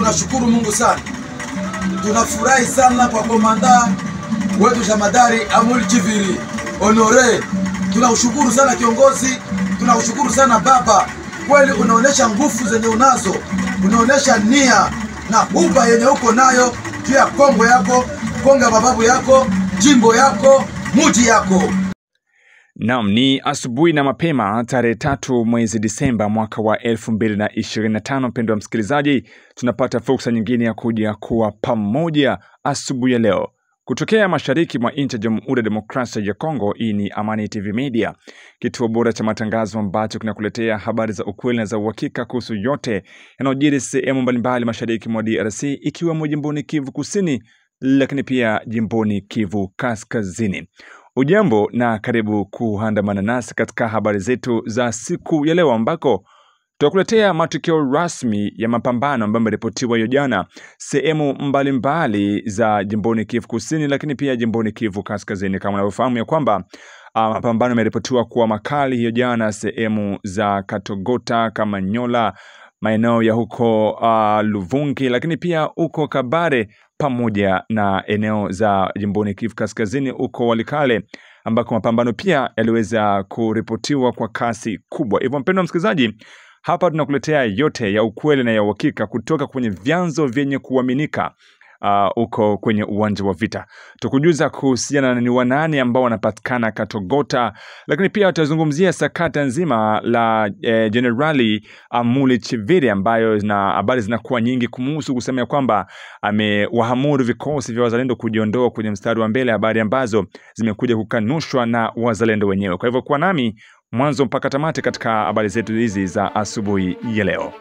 tunashukuru Mungu sana. Tunafurahi sana kwa komanda wetu Jamadari Amuli Chiviri Honore. Tunaushukuru sana kiongozi, tunaushukuru sana baba. Kweli unaonesha nguvu zenye unazo, unaonesha nia na huba yenye uko nayo juu ya Kongo yako, Kongo mababu yako, jimbo yako, mji yako. Naam, ni asubuhi na mapema tarehe 3 mwezi Disemba mwaka wa 2025. Mpendwa msikilizaji, tunapata fursa nyingine ya kuja kuwa pamoja asubuhi ya leo. Kutokea mashariki mwa nchi ya Jamhuri ya Demokrasia ya Kongo, hii ni Amani TV Media, kituo bora cha matangazo ambacho kinakuletea habari za ukweli na za uhakika kuhusu yote yanayojiri sehemu mbalimbali mashariki mwa DRC, ikiwemo jimboni Kivu Kusini, lakini pia jimboni Kivu Kaskazini. Ujambo na karibu kuandamana nasi katika habari zetu za siku ya leo, ambako tutakuletea matukio rasmi ya mapambano ambayo yameripotiwa hiyo jana sehemu mbalimbali za jimboni Kivu Kusini, lakini pia jimboni Kivu Kaskazini. Kama unavyofahamu ya kwamba mapambano yameripotiwa kuwa makali hiyo jana sehemu za Katogota, Kamanyola, maeneo ya huko Luvungi, lakini pia huko Kabare, pamoja na eneo za jimboni Kivu Kaskazini huko Walikale, ambako mapambano pia yaliweza kuripotiwa kwa kasi kubwa. Hivyo mpendwa msikilizaji, hapa tunakuletea yote ya ukweli na ya uhakika kutoka kwenye vyanzo vyenye kuaminika uko kwenye uwanja wa vita. Tukujuza kuhusiana na ni wanani ambao wanapatikana Katogota, lakini pia tutazungumzia sakata nzima la Generali Amuli Chiviri, ambayo na habari zinakuwa nyingi kumuhusu, kusema kwamba amewaamuru vikosi vya wazalendo kujiondoa kwenye mstari wa mbele, habari ambazo zimekuja kukanushwa na wazalendo wenyewe. Kwa hivyo kwa nami mwanzo mpaka tamati katika habari zetu hizi za asubuhi ya leo.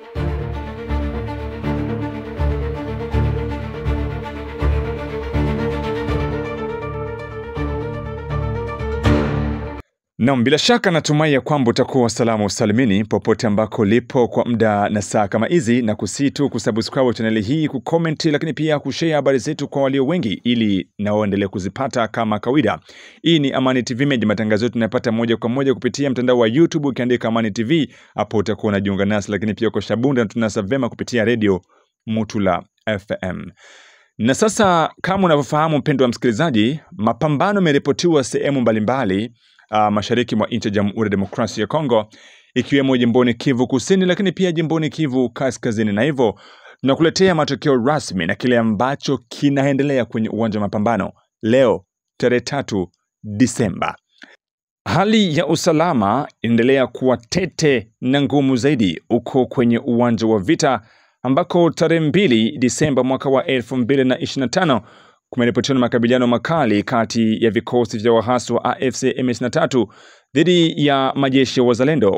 Naam, bila shaka natumai ya kwamba utakuwa salama usalimini popote ambako lipo kwa muda na saa kama hizi, na kusitu kusubscribe channel hii, kucomment, lakini pia kushare habari zetu kwa walio wengi ili na waendelee kuzipata kama kawaida. Hii ni Amani TV Media, matangazo yetu tunayapata moja kwa moja kupitia mtandao wa YouTube, ukiandika Amani TV hapo utakuwa unajiunga nasi, lakini pia kwa Shabunda tunasa vema kupitia radio Mutula FM. Na sasa kama unavyofahamu mpendwa msikilizaji, mapambano yameripotiwa sehemu mbalimbali mashariki mwa nchi ya Jamhuri ya Demokrasia ya Kongo, ikiwemo jimboni Kivu Kusini, lakini pia jimboni Kivu Kaskazini. Na hivyo tunakuletea matokeo rasmi na kile ambacho kinaendelea kwenye uwanja wa mapambano leo tarehe 3 Disemba. Hali ya usalama inaendelea kuwa tete na ngumu zaidi uko kwenye uwanja wa vita, ambako tarehe 2 Disemba mwaka wa 2025 kumeripotiwa makabiliano makali kati ya vikosi vya wahasi wa AFC M23 dhidi ya majeshi ya wazalendo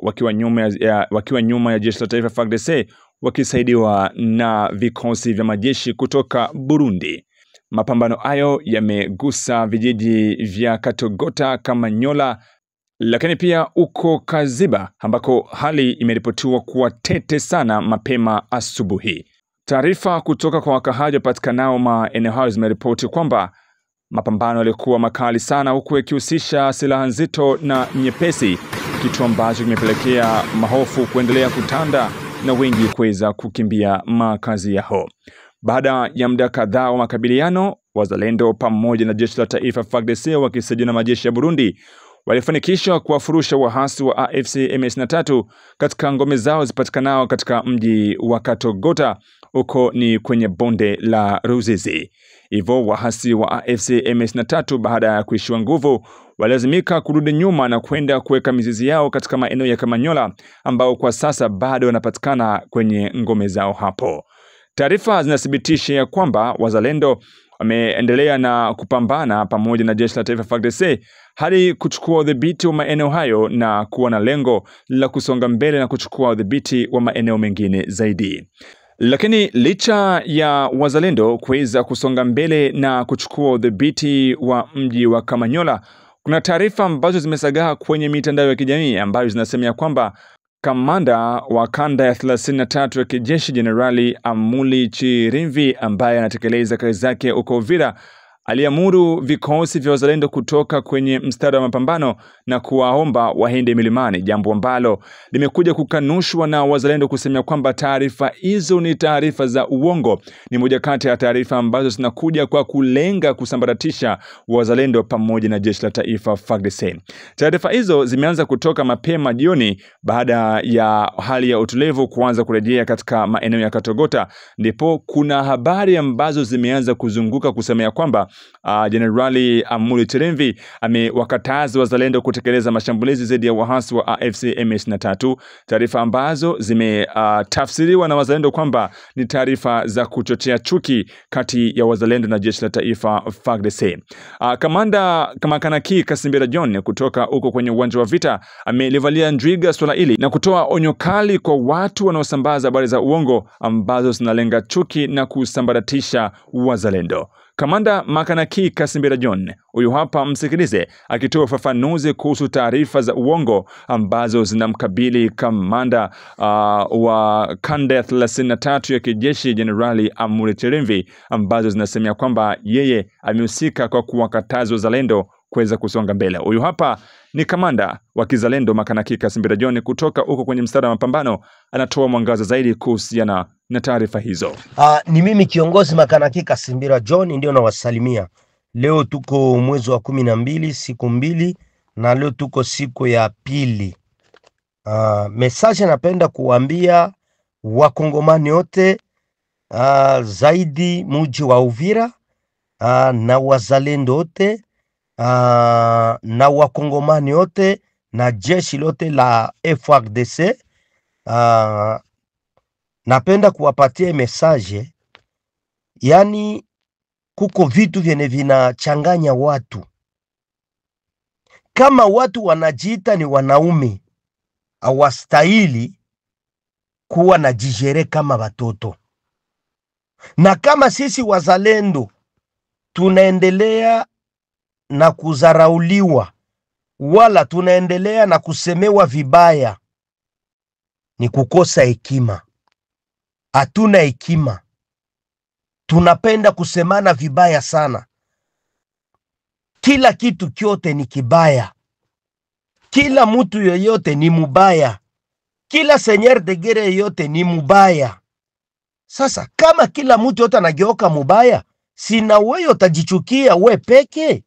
wakiwa nyuma ya jeshi la taifa FARDC, wakisaidiwa na vikosi vya majeshi kutoka Burundi. Mapambano hayo yamegusa vijiji vya Katogota, Kamanyola, lakini pia uko Kaziba, ambako hali imeripotiwa kuwa tete sana mapema asubuhi. Taarifa kutoka kwa wakahaji wapatikanao maeneo hayo zimeripoti kwamba mapambano yalikuwa makali sana, huku yakihusisha silaha nzito na nyepesi, kitu ambacho kimepelekea mahofu kuendelea kutanda na wengi kuweza kukimbia makazi yao. Baada ya muda kadhaa wa makabiliano, wazalendo pamoja na jeshi la taifa FARDC wakisaidiwa na majeshi ya Burundi walifanikisha kuwafurusha wahasi wa AFC M23 katika ngome zao zipatikanao katika mji wa Katogota, huko ni kwenye bonde la Ruzizi. Hivyo wahasi wa AFC M23 baada ya kuishiwa nguvu walazimika kurudi nyuma na kwenda kuweka mizizi yao katika maeneo ya Kamanyola, ambao kwa sasa bado wanapatikana kwenye ngome zao hapo. Taarifa zinathibitisha ya kwamba wazalendo wameendelea na kupambana pamoja na jeshi la taifa FARDC hadi kuchukua udhibiti wa maeneo hayo na kuwa na lengo la kusonga mbele na kuchukua udhibiti wa maeneo mengine zaidi. Lakini licha ya wazalendo kuweza kusonga mbele na kuchukua udhibiti wa mji wa Kamanyola, kuna taarifa ambazo zimesagaa kwenye mitandao ya kijamii ambazo zinasema kwamba kamanda wa kanda ya 33 ya kijeshi Generali Amuli Chiviri, ambaye anatekeleza kazi zake huko Uvira, aliamuru vikosi vya wazalendo kutoka kwenye mstari wa mapambano na kuwaomba waende milimani, jambo ambalo limekuja kukanushwa na wazalendo kusema kwamba taarifa hizo ni taarifa za uongo. Ni moja kati ya taarifa ambazo zinakuja kwa kulenga kusambaratisha wazalendo pamoja na jeshi la taifa FARDC. Taarifa hizo zimeanza kutoka mapema jioni baada ya hali ya utulivu kuanza kurejea katika maeneo ya Katogota, ndipo kuna habari ambazo zimeanza kuzunguka kusema kwamba Jenerali Amuri Chirimvi amewakataza wazalendo kutekeleza mashambulizi dhidi ya waasi wa AFC M23, taarifa ambazo zimetafsiriwa na wazalendo kwamba ni taarifa za kuchochea chuki kati ya wazalendo na jeshi la taifa FARDC. Kamanda Makanaki Kasimbira John kutoka huko kwenye uwanja wa vita amelivalia njuiga swala hili na kutoa onyo kali kwa watu wanaosambaza habari za uongo ambazo zinalenga chuki na kusambaratisha wazalendo. Kamanda Makanaki Kasimbira John, huyu hapa msikilize akitoa ufafanuzi kuhusu taarifa za uongo ambazo zinamkabili kamanda wa kanda ya 33 ya kijeshi Jenerali Amuri Chirimvi, ambazo zinasemea kwamba yeye amehusika kwa kuwakataza wazalendo kuweza kusonga mbele. Huyu hapa ni kamanda wa kizalendo Makanaki Kasimbira John kutoka huko kwenye mstari wa mapambano, anatoa mwangaza zaidi kuhusiana na taarifa hizo. Ni mimi kiongozi Makanaki Kasimbira John ndio nawasalimia. Leo tuko mwezi wa 12 siku 2 na leo tuko siku ya pili. Message napenda kuambia wakongomani wote, zaidi muji wa Uvira, na wazalendo wote, na wakongomani wote na jeshi lote la FARDC. Napenda kuwapatia message, yani kuko vitu vyene vinachanganya watu. Kama watu wanajiita ni wanaume, hawastahili kuwa na jijere kama watoto. Na kama sisi wazalendo tunaendelea na kuzarauliwa wala tunaendelea na kusemewa vibaya, ni kukosa hekima. Hatuna hekima. Tunapenda kusemana vibaya sana. Kila kitu kyote ni kibaya. Kila mtu yoyote ni mubaya. Kila seigneur de guerre yoyote ni mubaya. Sasa kama kila mtu yote anageuka mubaya, sina wewe utajichukia we peke?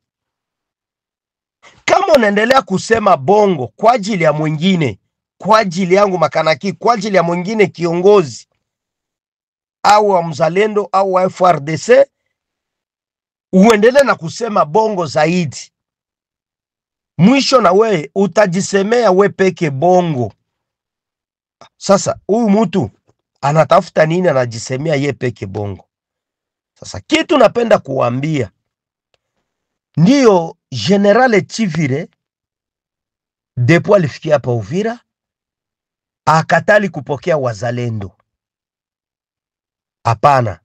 Kama unaendelea kusema bongo kwa ajili ya mwingine, kwa ajili yangu Makanaki, kwa ajili ya mwingine kiongozi au wa mzalendo au wa FARDC, uendelee na kusema bongo zaidi, mwisho na we utajisemea we peke bongo. Sasa huyu mtu anatafuta nini? Anajisemea ye peke bongo. Sasa kitu napenda kuambia, ndiyo General Chivire depo alifikia hapa Uvira akatali kupokea wazalendo. Hapana.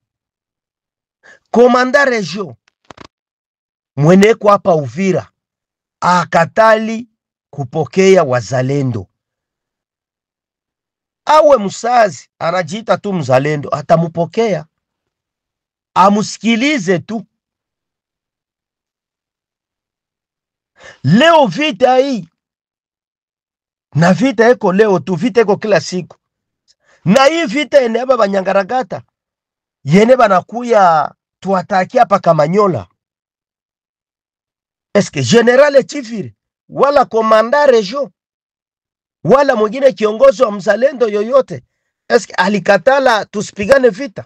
Komanda Regio mweneko hapa Uvira akatali kupokea wazalendo. Awe msazi anajiita tu mzalendo, atamupokea. Amusikilize tu. Leo vita hii, na vita eko leo tu, vita eko kila siku. Na hii vita eneba banyangaragata, yene banakuya tuatakia hapa Kamanyola. Eske General Chivire wala Komanda Regio wala mwingine kiongozi wa mzalendo yoyote, eske alikatala tusipigane vita?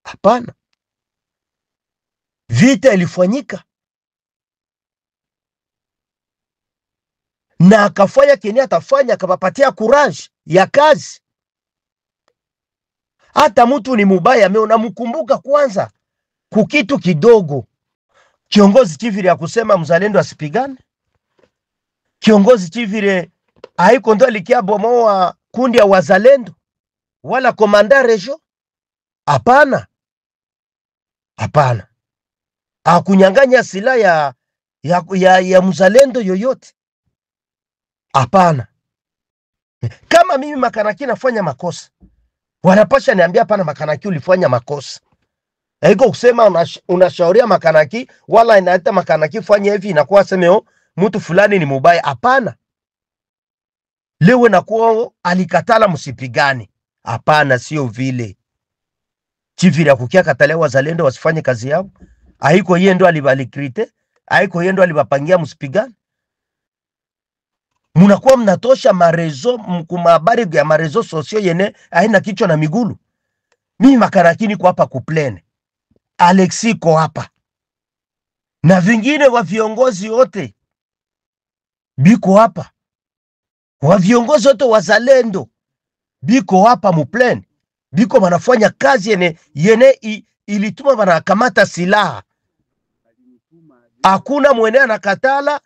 Hapana. Vita ilifanyika na akafanya kile atafanya, akapatia courage ya kazi. Hata mtu ni mubaya mimi unamkumbuka kwanza kukitu kidogo. Kiongozi Chivire akusema mzalendo asipigane? Kiongozi Chivire haiko ndo alikia bomoa kundi ya wazalendo wala Komanda Regio? Hapana. Hapana. Akunyanganya silaha ya mzalendo yoyote? Hapana. Kama mimi Makanaki nafanya makosa, wanapasha niambia hapana Makanaki ulifanya makosa. Haiko kusema unashauria makanaki wala inaita makanaki fanya hivi inakuwa semeo mtu fulani ni mubaya. Hapana. Leo nakuwa alikatala msipigane. Hapana, sio vile. Chivira kukia katale wazalendo wasifanye kazi yao. Haiko yeye ndo alibalikrite, haiko yeye ndo alibapangia msipigane. Munakuwa mnatosha marezo mkumabari ya marezo sosio yene haina kichwa na migulu. Mimi makarakini kwa hapa kuplene. Alexi ko hapa. Na vingine wa viongozi wote biko hapa. Wa viongozi wote wazalendo biko hapa muplene. Biko wanafanya kazi yene ilituma wanakamata silaha. Hakuna mwene anakatala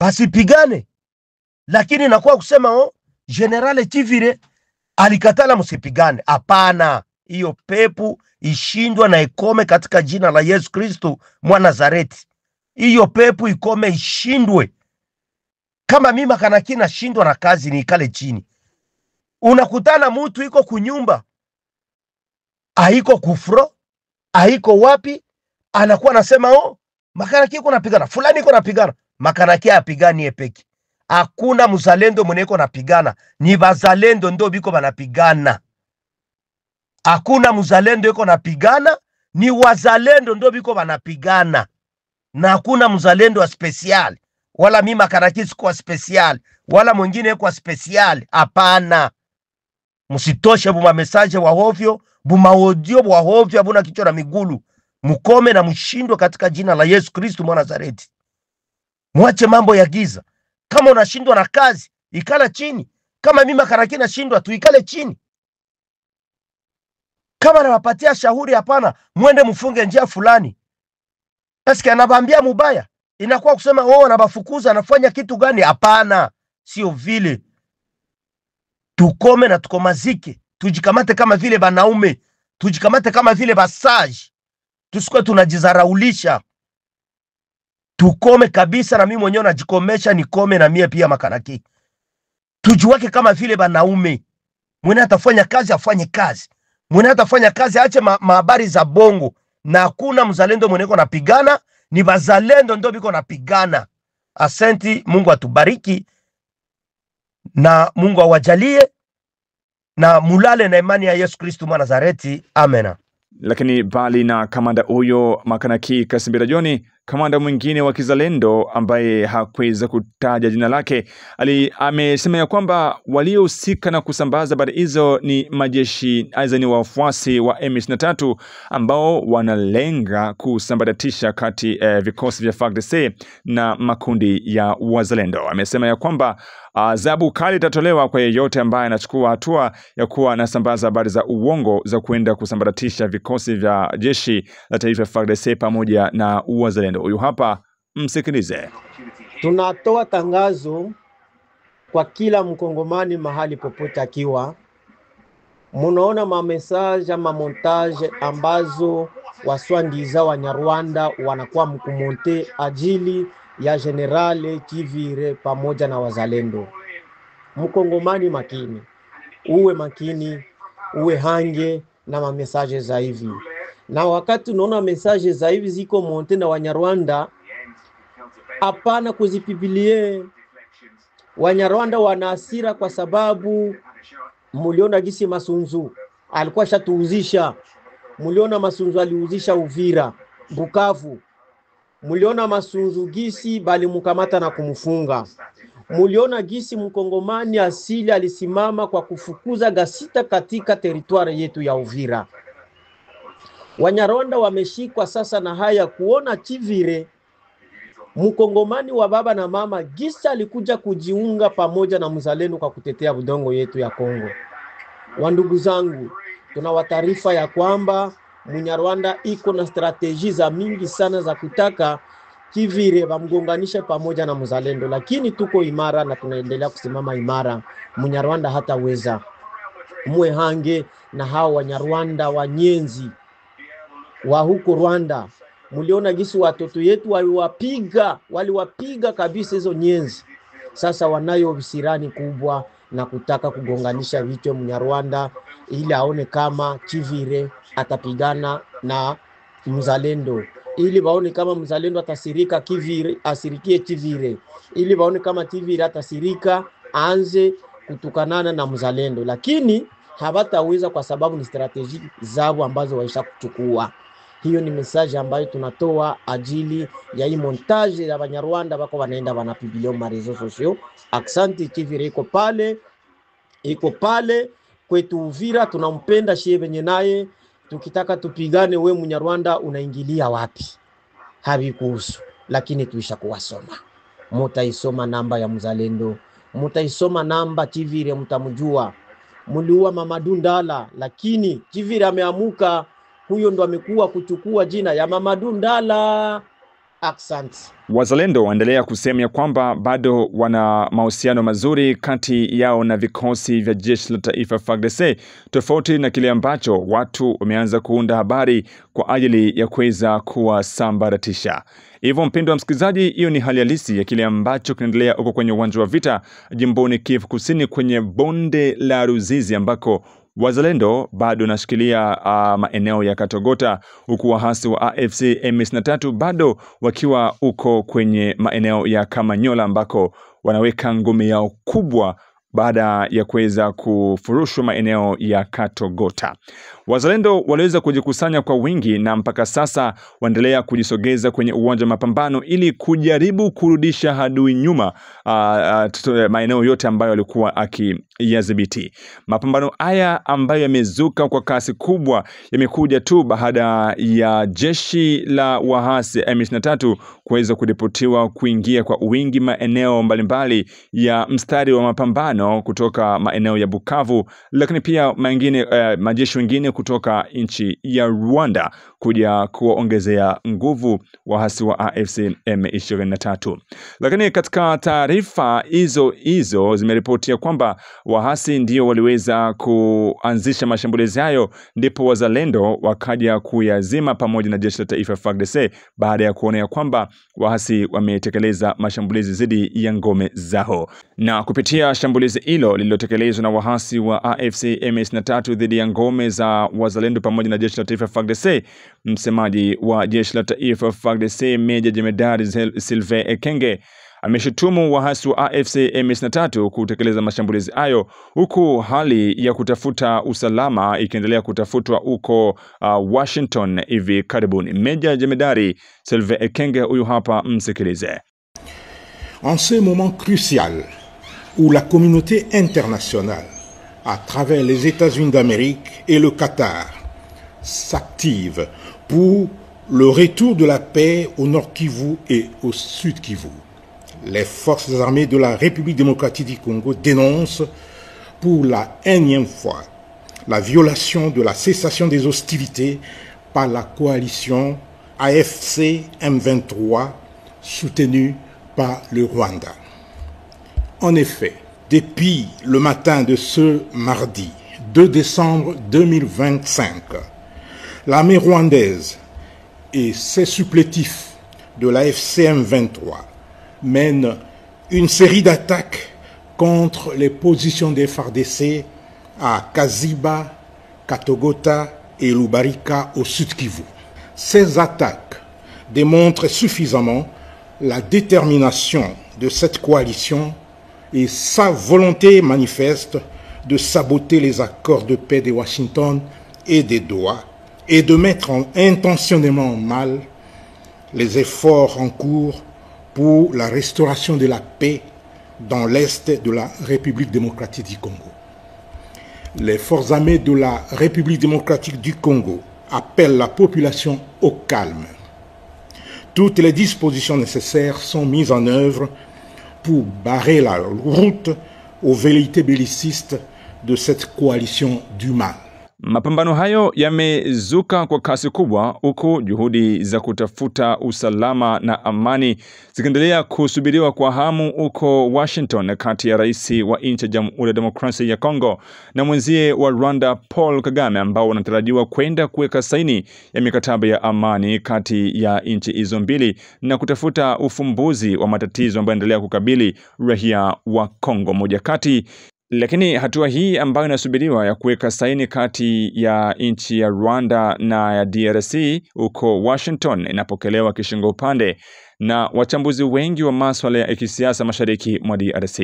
basipigane. Lakini nakuwa kusema General Chivire alikatala msipigane. Hapana, hiyo pepo ishindwa na ikome katika jina la Yesu Kristo mwa Nazareti. Hiyo pepo ikome ishindwe. Kama mimi makanaki na shindwa na kazi ni ikale chini. Unakutana mtu iko kunyumba, haiko kufro, haiko wapi, anakuwa nasema makanaki iko napigana, fulani iko napigana. Makanaki yapigani epeki. Hakuna mzalendo mwenye iko napigana, ni bazalendo ndo biko banapigana. Hakuna mzalendo iko napigana, ni wazalendo ndo biko banapigana. Na hakuna mzalendo wa special, wala mimi makanaki sikuwa special, wala mwingine kwa special. Hapana. Msitoshe buma message wa hovyo, buma audio wa hovyo abuna kichwa na migulu. Mukome na mshindwe katika jina la Yesu Kristo mwa Nazareti. Mwache mambo ya giza. Kama unashindwa na kazi, ikala chini. Kama mimi makanaki nashindwa, tuikale chini. Kama nawapatia shauri, hapana, mwende mfunge njia fulani. Eske anabambia mubaya? Inakuwa kusema anabafukuza, anafanya kitu gani? Hapana, sio vile. Tukome na tukomazike. Tujikamate kama vile banaume. Tujikamate kama vile basaji. Tusikuwe tunajizaraulisha. Tukome kabisa, na mimi mwenyewe najikomesha nikome na mie pia makanaki. Tujiweke kama vile banaume. Mwene atafanya kazi afanye kazi. Mwene atafanya kazi aache mahabari za bongo. Na hakuna mzalendo mweneko napigana, ni bazalendo ndo biko napigana. Asante, Mungu atubariki na Mungu awajalie na mulale na imani ya Yesu Kristo mwa Nazareti. Amena. Lakini bali na kamanda huyo makanaki Kasimbira John, kamanda mwingine wa kizalendo ambaye hakuweza kutaja jina lake amesema ya kwamba waliohusika na kusambaza habari hizo ni majeshi aidha ni wafuasi wa M23 ambao wanalenga kusambaratisha kati vikosi vya FARDC na makundi ya wazalendo. Amesema ya kwamba adhabu kali itatolewa kwa yeyote ambaye anachukua hatua ya kuwa anasambaza habari za uongo za kuenda kusambaratisha vikosi vya jeshi la taifa FARDC pamoja na wazalendo. Huyu hapa, msikilize. Tunatoa tangazo kwa kila mkongomani mahali popote akiwa. Munaona message ama montage ambazo waswangiza wa Nyarwanda wanakuwa mkumonte ajili ya General Chivire pamoja na wazalendo. Mkongomani makini, uwe makini, uwe hange na message za hivi. Na wakati unaona message za hivi ziko monte na Wanyarwanda, hapana kuzipibilie. Wanyarwanda wana hasira kwa sababu muliona gisi Masunzu alikuwa shatuuzisha. Muliona Masunzu aliuzisha Uvira, Bukavu. Muliona Masunzu gisi bali mukamata na kumfunga. Muliona gisi mkongomani asili alisimama kwa kufukuza gasita katika teritwari yetu ya Uvira. Wanyarwanda wameshikwa sasa na haya kuona Chivire mkongomani wa baba na mama gisa alikuja kujiunga pamoja na mzalendo kwa kutetea budongo yetu ya Kongo. Wandugu zangu, tunawataarifa ya kwamba Munyarwanda iko na strateji za mingi sana za kutaka Chivire bamgonganishe pamoja na mzalendo, lakini tuko imara na tunaendelea kusimama imara. Munyarwanda hataweza. Mwe hange na hao Wanyarwanda wanyenzi wa huko Rwanda. Muliona gisi watoto yetu waliwapiga kabisa hizo nyenzi. Sasa wanayo visirani kubwa na kutaka kugonganisha vichwa Munyarwanda ili aone kama Chivire atapigana na mzalendo, ili baone kama mzalendo atasirika kivire asirikie Chivire, ili baone kama Chivire atasirika aanze kutukanana na mzalendo, lakini habataweza kwa sababu ni strategy zao ambazo waisha kuchukua. Hiyo ni message ambayo tunatoa ajili ya hii montage ya Banyarwanda bako wanaenda wanapigilia ma reseaux sociaux. Aksanti, Chivire iko pale kwetu Uvira, tunampenda shie benye naye, tukitaka tupigane, we Munyarwanda unaingilia wapi? Habikuhusu, lakini tuisha kuwasoma. Mutaisoma namba ya mzalendo, mutaisoma namba Chivire, mtamjua. Muliua Mamadou Ndala, lakini Chivire ameamuka, huyo ndo amekuwa kuchukua jina ya Mamadou Ndala. Asante. Wazalendo waendelea kusema ya kwamba bado wana mahusiano mazuri kati yao na vikosi vya jeshi la taifa FARDC, tofauti na kile ambacho watu wameanza kuunda habari kwa ajili ya kuweza kuwasambaratisha. Hivyo mpendwa msikilizaji, hiyo ni hali halisi ya kile ambacho kinaendelea huko kwenye uwanja wa vita jimboni Kivu Kusini, kwenye bonde la Ruzizi, ambako Wazalendo bado nashikilia maeneo ya Katogota, huku wahasi wa AFC M23 bado wakiwa uko kwenye maeneo ya Kamanyola, ambako wanaweka ngome yao kubwa baada ya kuweza kufurushwa maeneo ya Katogota. Wazalendo waliweza kujikusanya kwa wingi na mpaka sasa waendelea kujisogeza kwenye uwanja wa mapambano ili kujaribu kurudisha adui nyuma maeneo yote ambayo walikuwa akiyadhibiti. Mapambano haya ambayo yamezuka kwa kasi kubwa yamekuja tu baada ya jeshi la wahasi M23 kuweza kuripotiwa kuingia kwa wingi maeneo mbalimbali ya mstari wa mapambano kutoka maeneo ya Bukavu, lakini pia majeshi wengine kutoka nchi ya Rwanda kuja kuongezea nguvu wahasi wa AFC M23. Lakini katika taarifa hizo zimeripotia kwamba wahasi ndio waliweza kuanzisha mashambulizi hayo, ndipo wazalendo wakaja kuyazima pamoja na jeshi la taifa FARDC baada ya kuona kwamba wahasi wametekeleza mashambulizi dhidi ya ngome zao. Na kupitia shambulizi hilo lililotekelezwa na wahasi wa AFC M23 dhidi ya ngome za wazalendo pamoja na jeshi la taifa FARDC, msemaji wa jeshi la taifa FARDC Meja Jemedari Sylvain Ekenge ameshutumu wahasi wa AFC M23 kutekeleza mashambulizi hayo, huku hali ya kutafuta usalama ikiendelea kutafutwa huko Washington hivi karibuni. Meja Jemedari Sylvain Ekenge, huyu hapa, msikilize. En ce moment crucial où la communauté internationale, à travers les États-Unis d'Amérique et le Qatar, s'active pour le retour de la paix au Nord Kivu et au Sud Kivu, les forces armées de la République démocratique du Congo dénoncent pour la énième fois la violation de la cessation des hostilités par la coalition AFC M23 soutenue par le Rwanda. En effet, depuis le matin de ce mardi 2 décembre 2025, l'armée rwandaise et ses supplétifs de l'AFC M23 mènent une série d'attaques contre les positions des FARDC à Kaziba, Katogota et Lubarika au Sud Kivu. Ces attaques démontrent suffisamment la détermination de cette coalition et sa volonté manifeste de saboter les accords de paix de Washington et de Doha et de mettre intentionnellement en mal les efforts en cours pour la restauration de la paix dans l'est de la République démocratique du Congo. Les forces armées de la République démocratique du Congo appellent la population au calme. Toutes les dispositions nécessaires sont mises en œuvre pour barrer la route aux velléités bellicistes de cette coalition du mal. Mapambano hayo yamezuka kwa kasi kubwa, huku juhudi za kutafuta usalama na amani zikiendelea kusubiriwa kwa hamu huko Washington, kati ya rais wa nchi ya Jamhuri ya Demokrasia ya Kongo na mwenzie wa Rwanda Paul Kagame, ambao wanatarajiwa kwenda kuweka saini ya mikataba ya amani kati ya nchi hizo mbili na kutafuta ufumbuzi wa matatizo ambayo yanaendelea kukabili raia wa Kongo. Moja kati Lakini hatua hii ambayo inasubiriwa ya kuweka saini kati ya nchi ya Rwanda na ya DRC huko Washington inapokelewa kishingo upande na wachambuzi wengi wa masuala ya kisiasa mashariki mwa DRC.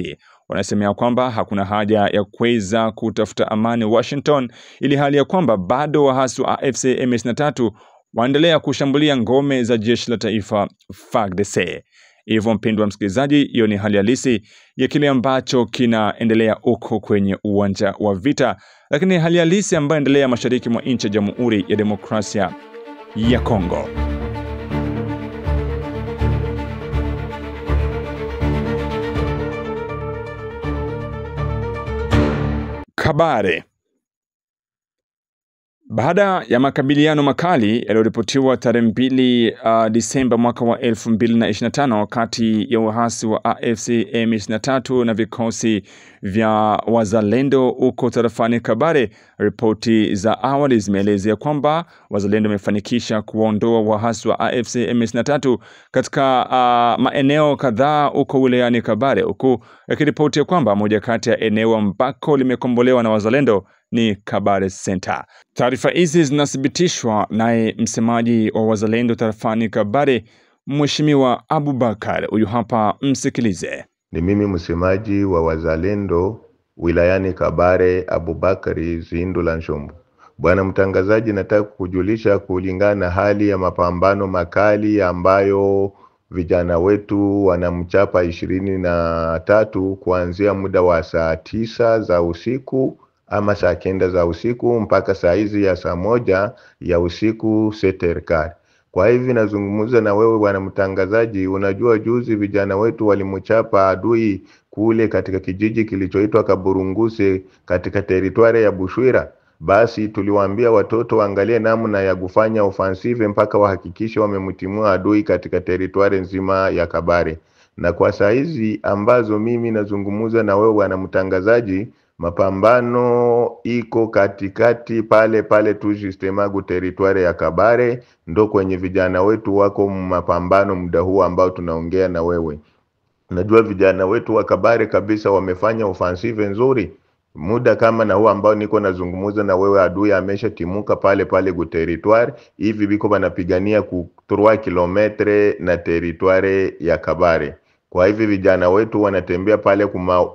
Wanasemea kwamba hakuna haja ya kuweza kutafuta amani Washington, ili hali ya kwamba bado waasi wa AFC M23 waendelea kushambulia ngome za jeshi la taifa FARDC. Hivyo mpendwa msikilizaji, hiyo ni hali halisi ya kile ambacho kinaendelea huko kwenye uwanja wa vita, lakini hali halisi ambayo inaendelea mashariki mwa nchi ya Jamhuri ya Demokrasia ya Kongo. Kabare. Baada ya makabiliano makali yaliyoripotiwa tarehe 2 Disemba mwaka wa 2025 kati ya waasi wa AFC M23 na vikosi vya wazalendo huko tarafani Kabare, ripoti za awali zimeelezea kwamba wazalendo wamefanikisha kuondoa waasi wa AFC M23 katika maeneo kadhaa huko wilayani Kabare, huku yakiripotia kwamba moja kati ya eneo ambako limekombolewa na wazalendo ni Kabare Center. Taarifa hizi zinathibitishwa naye msemaji wa wazalendo tarafani Kabare, Mheshimiwa Abubakar. Huyu hapa, msikilize. Ni mimi msemaji wa wazalendo wilayani Kabare, Abubakari Zindula Nshombo. Bwana mtangazaji, nataka kujulisha kulingana na hali ya mapambano makali ambayo vijana wetu wanamchapa 23 kuanzia muda wa saa 9 za usiku ama saa 9 za usiku mpaka saa hizi ya saa 1 ya usiku seterikali. Kwa hivi nazungumza na wewe bwana mtangazaji, unajua juzi vijana wetu walimchapa adui kule katika kijiji kilichoitwa Kaburunguse katika teritwari ya Bushwira. Basi tuliwaambia watoto waangalie namna ya kufanya offensive mpaka wahakikishe wamemtimua adui katika teritwari nzima ya Kabare. Na kwa saa hizi ambazo mimi nazungumza na wewe bwana mtangazaji, mapambano iko katikati pale tu Sistemagu teritwari ya Kabare, ndo kwenye vijana wetu wako mapambano muda huu ambao tunaongea na wewe. Najua vijana wetu wa Kabare kabisa wamefanya offensive nzuri. Muda kama na huu ambao niko nazungumza na wewe, adui amesha timuka pale guteritwari, hivi biko banapigania ku 3 kilometre na teritwari ya Kabare. Kwa hivi vijana wetu wanatembea pale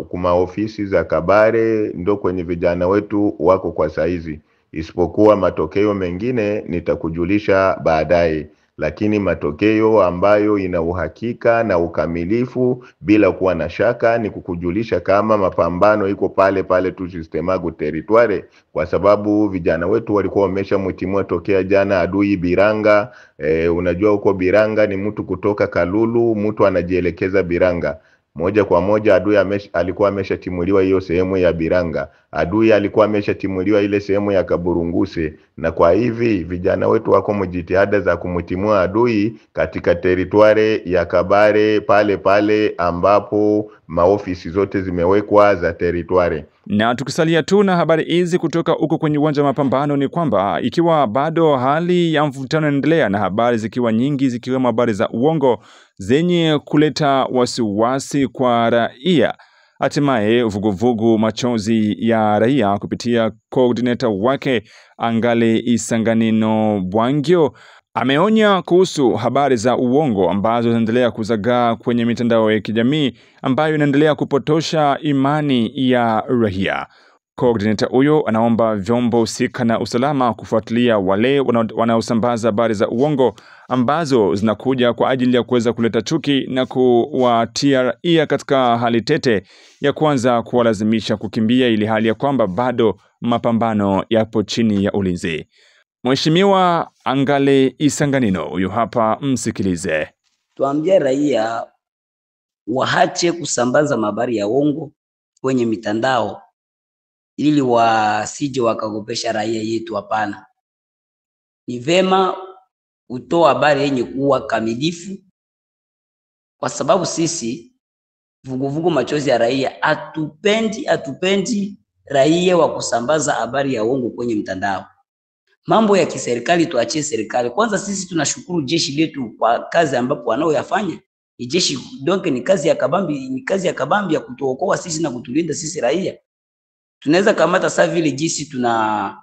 kuma ofisi za Kabare, ndo kwenye vijana wetu wako kwa saizi. Isipokuwa matokeo mengine nitakujulisha baadaye, lakini matokeo ambayo ina uhakika na ukamilifu bila kuwa na shaka ni kukujulisha kama mapambano iko pale tu Sistemagu teritwari, kwa sababu vijana wetu walikuwa wameshamtimua tokea jana adui Biranga. Unajua huko Biranga ni mtu kutoka Kalulu, mtu anajielekeza Biranga. Moja kwa moja adui alikuwa ameshatimuliwa hiyo sehemu ya Biranga. Adui alikuwa ameshatimuliwa ile sehemu ya Kaburunguse, na kwa hivi vijana wetu wako mjitihada za kumtimua adui katika teritwari ya Kabare pale ambapo maofisi zote zimewekwa za teritwari. Na tukisalia tu na habari hizi kutoka huko kwenye uwanja wa mapambano, ni kwamba ikiwa bado hali ya mvutano inaendelea na habari zikiwa nyingi, zikiwemo habari za uongo zenye kuleta wasiwasi kwa raia, hatimaye vuguvugu Machozi ya Raia kupitia coordinator wake Angale Isanganino Bwangyo ameonya kuhusu habari za uongo ambazo zinaendelea kuzagaa kwenye mitandao ya kijamii ambayo inaendelea kupotosha imani ya raia. Coordinator huyo anaomba vyombo husika na usalama kufuatilia wale wanaosambaza habari za uongo ambazo zinakuja kwa ajili ya kuweza kuleta chuki na kuwatia raia katika hali tete ya kwanza kuwalazimisha kukimbia, ili hali ya kwamba bado mapambano yapo chini ya ulinzi. Mheshimiwa Angale Isanganino, huyu hapa, msikilize. Tuambie raia waache kusambaza habari ya uongo kwenye mitandao ili wasije wakagopesha raia yetu. Hapana, ni vema utoa habari yenye kuwa kamilifu, kwa sababu sisi vuguvugu Machozi ya Raia hatupendi raia wa kusambaza habari ya uongo kwenye mtandao. Mambo ya kiserikali tuachie serikali. Kwanza sisi tunashukuru jeshi letu kwa kazi ambapo wanaoyafanya. Jeshi donc ni kazi ya kabambi ya kutuokoa sisi na kutulinda sisi raia. Tunaweza kamata sasa vile jinsi tuna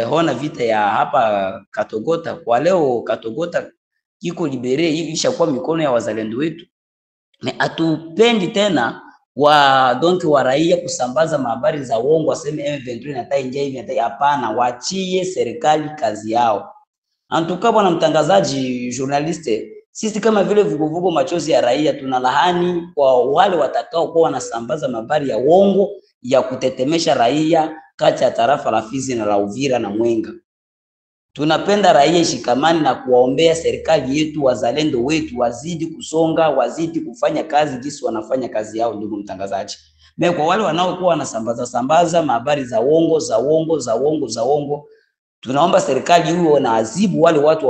hona vita ya hapa Katogota. Kwa leo Katogota kiko libere, ishakuwa mikono ya wazalendo wetu. Hatupendi tena wa raia kusambaza habari za uongo, waseme M23 inataingia hivi. Hapana, wachie serikali kazi yao. Antuka bwana mtangazaji, journaliste, sisi kama vile vuguvugu machozi ya raia tunalahani kwa wale watakao kuwa wanasambaza habari ya uongo ya kutetemesha raia kati ya tarafa la Fizi na la Uvira na Mwenga. Tunapenda raia ishikamani na kuwaombea serikali yetu, wazalendo wetu wazidi kusonga, wazidi kufanya kazi jinsi wanafanya kazi yao. Ndugu mtangazaji, kwa wale wanaokuwa wanasambaza habari za uongo, tunaomba serikali huo na azibu wale watu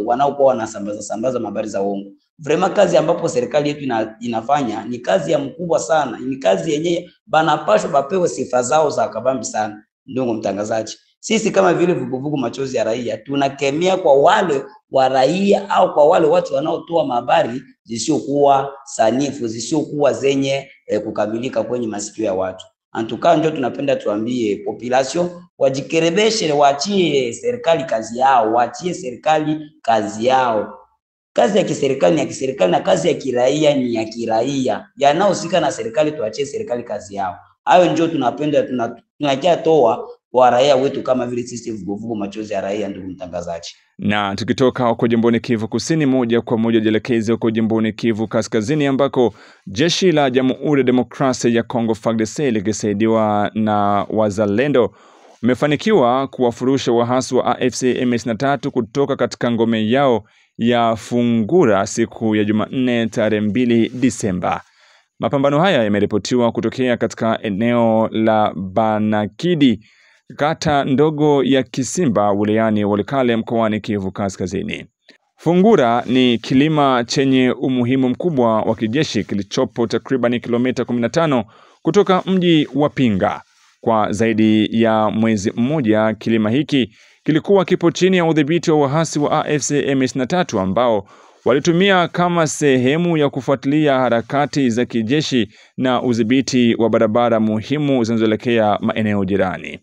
wanaokuwa wanasambaza habari za uongo. Vrema kazi ambapo serikali yetu inafanya ni kazi ya mkubwa sana, ni kazi yenye banapashwa bapewe sifa zao za kabambi sana. Ndugu mtangazaji, sisi kama vile vuguvugu machozi ya raia tunakemea kwa wale wa raia au kwa wale watu wanaotoa habari zisiokuwa sanifu, zisiokuwa zenye kukamilika kwenye masikio ya watu. Antuka ndio tunapenda tuambie population wajikerebeshe, waachie serikali kazi yao, waachie serikali kazi yao. Kazi ya kiserikali ni ya kiserikali na kazi ya kiraia ni ya kiraia. Yanayohusika na serikali tuachie serikali kazi yao. Hayo ndio tunapenda tunakia toa kwa raia wetu kama vile sisi vuguvugu machozi ya raia. Ndugu mtangazaji, na tukitoka huko jimboni Kivu Kusini moja kwa moja jelekeze huko jimboni Kivu Kaskazini ambako jeshi la Jamhuri ya Demokrasia ya Kongo FARDC likisaidiwa na wazalendo umefanikiwa kuwafurusha wahasi wa AFC M23 kutoka katika ngome yao ya Fungura siku ya Jumanne tarehe 2 Disemba. Mapambano haya yameripotiwa kutokea katika eneo la Banakidi, kata ndogo ya Kisimba, wilayani Walikale, mkoani Kivu Kaskazini. Fungura ni kilima chenye umuhimu mkubwa wa kijeshi kilichopo takriban kilomita 15 kutoka mji wa Pinga. Kwa zaidi ya mwezi mmoja, kilima hiki kilikuwa kipo chini ya udhibiti wa wahasi wa AFC M23 ambao walitumia kama sehemu ya kufuatilia harakati za kijeshi na udhibiti wa barabara muhimu zinazoelekea maeneo jirani.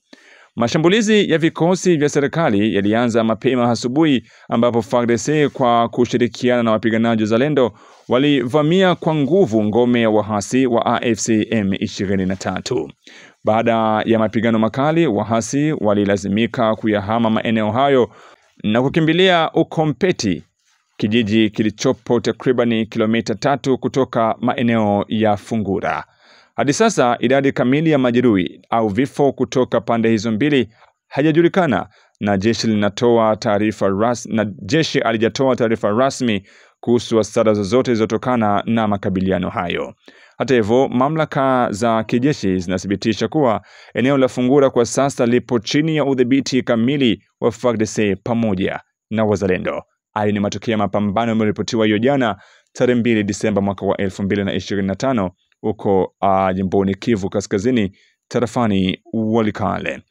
Mashambulizi ya vikosi vya serikali yalianza mapema asubuhi ambapo FARDC kwa kushirikiana na wapiganaji wazalendo walivamia kwa nguvu ngome ya wahasi wa AFC M23. Baada ya mapigano makali, wahasi walilazimika kuyahama maeneo hayo na kukimbilia Ukompeti, kijiji kilichopo takriban kilomita 3 kutoka maeneo ya Fungura. Hadi sasa idadi kamili ya majeruhi au vifo kutoka pande hizo mbili hajajulikana, na jeshi alijatoa taarifa rasmi kuhusu hasara zozote zilizotokana na makabiliano hayo. Hata hivyo, mamlaka za kijeshi zinathibitisha kuwa eneo la Fungura kwa sasa lipo chini ya udhibiti kamili wa FARDC pamoja na wazalendo. Hayo ni matokeo ya mapambano yaliyoripotiwa hiyo jana tarehe 2 Disemba mwaka wa 2025 huko jimboni Kivu Kaskazini, tarafani Walikale.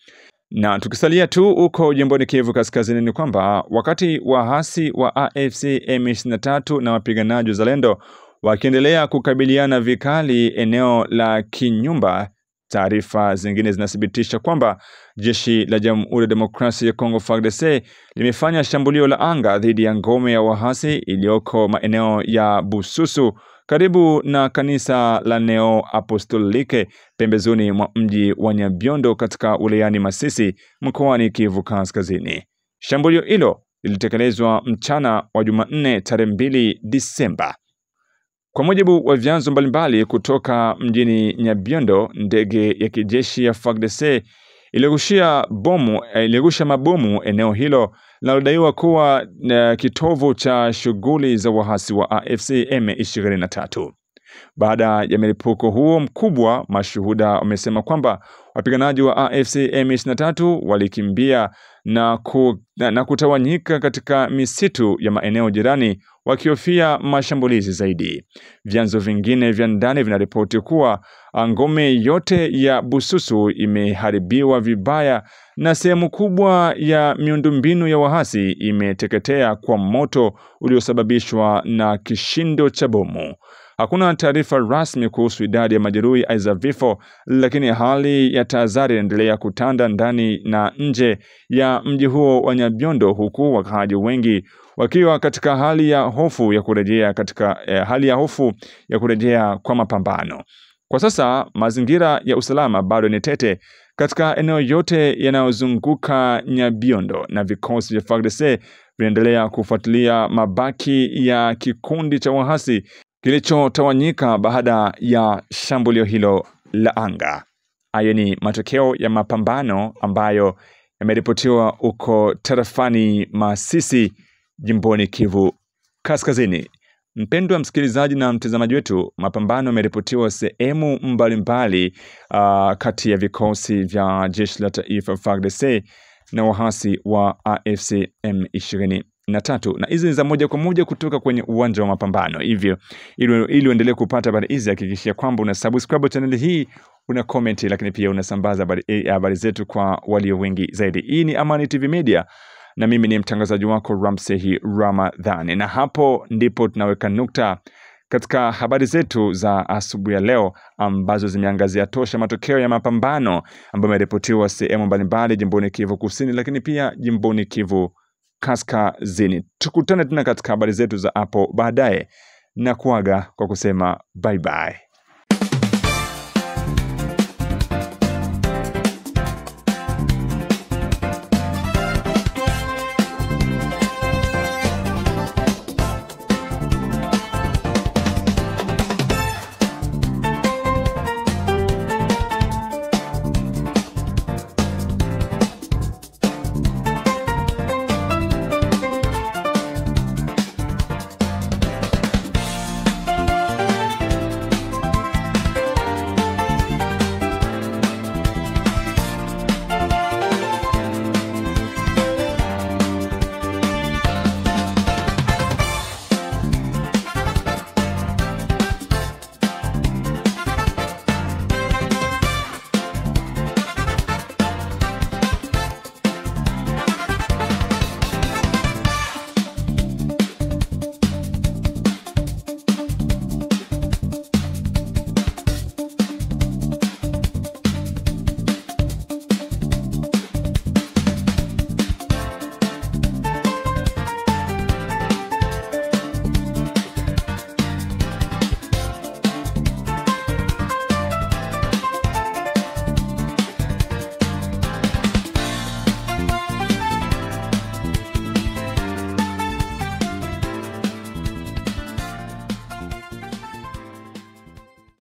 Na tukisalia tu huko jimboni Kivu Kaskazini ni kwamba wakati wahasi wa AFC M23 na wapiganaji wazalendo wakiendelea kukabiliana vikali eneo la Kinyumba, taarifa zingine zinathibitisha kwamba jeshi la Jamhuri ya Demokrasia ya Kongo FARDC limefanya shambulio la anga dhidi ya ngome ya wahasi iliyoko maeneo ya Bususu karibu na kanisa la Neo Apostolike pembezoni mwa mji wa Nyabiondo katika wilayani Masisi mkoani Kivu Kaskazini. Shambulio hilo lilitekelezwa mchana wa Jumanne tarehe 2 Disemba. Kwa mujibu wa vyanzo mbalimbali kutoka mjini Nyabiondo, ndege ya kijeshi ya FARDC ilirusha mabomu eneo hilo linalodaiwa kuwa kitovu cha shughuli za wahasi wa AFC M23. Baada ya milipuko huo mkubwa, mashuhuda wamesema kwamba wapiganaji wa AFC M23 walikimbia na kutawanyika katika misitu ya maeneo jirani wakihofia mashambulizi zaidi. Vyanzo vingine vya ndani vinaripoti kuwa ngome yote ya Bususu imeharibiwa vibaya na sehemu kubwa ya miundombinu ya wahasi imeteketea kwa moto uliosababishwa na kishindo cha bomu. Hakuna taarifa rasmi kuhusu idadi ya majeruhi aidha vifo, lakini hali ya tahadhari inaendelea kutanda ndani na nje ya mji huo wa Nyabiondo, huku wakaaji wengi wakiwa katika hali ya hofu ya kurejea kwa mapambano. Kwa sasa mazingira ya usalama bado ni tete katika eneo yote yanayozunguka Nyabiondo, na vikosi vya FARDC vinaendelea kufuatilia mabaki ya kikundi cha wahasi kilichotawanyika baada ya shambulio hilo la anga. Hayo ni matokeo ya mapambano ambayo yameripotiwa huko tarafani Masisi, jimboni Kivu Kaskazini. Mpendwa msikilizaji na mtazamaji wetu, mapambano yameripotiwa sehemu mbalimbali kati ya vikosi vya jeshi la taifa FARDC na wahasi wa AFC M23, na hizi ni za moja kwa moja kutoka kwenye uwanja wa mapambano. Hivyo ili uendelee kupata habari hizi, hakikisha kwamba una subscribe channel hii, una comment, lakini pia unasambaza habari zetu kwa walio wengi zaidi. Hii ni Amani TV Media na mimi ni mtangazaji wako Ramsehi Ramadhani, na hapo ndipo tunaweka nukta katika habari zetu za asubuhi ya leo ambazo zimeangazia tosha matokeo ya mapambano ambayo yameripotiwa sehemu mbalimbali jimboni Kivu Kusini, lakini pia jimboni Kivu Kaskazini. Tukutane tena katika habari zetu za hapo baadaye, na kuaga kwa kusema bye bye.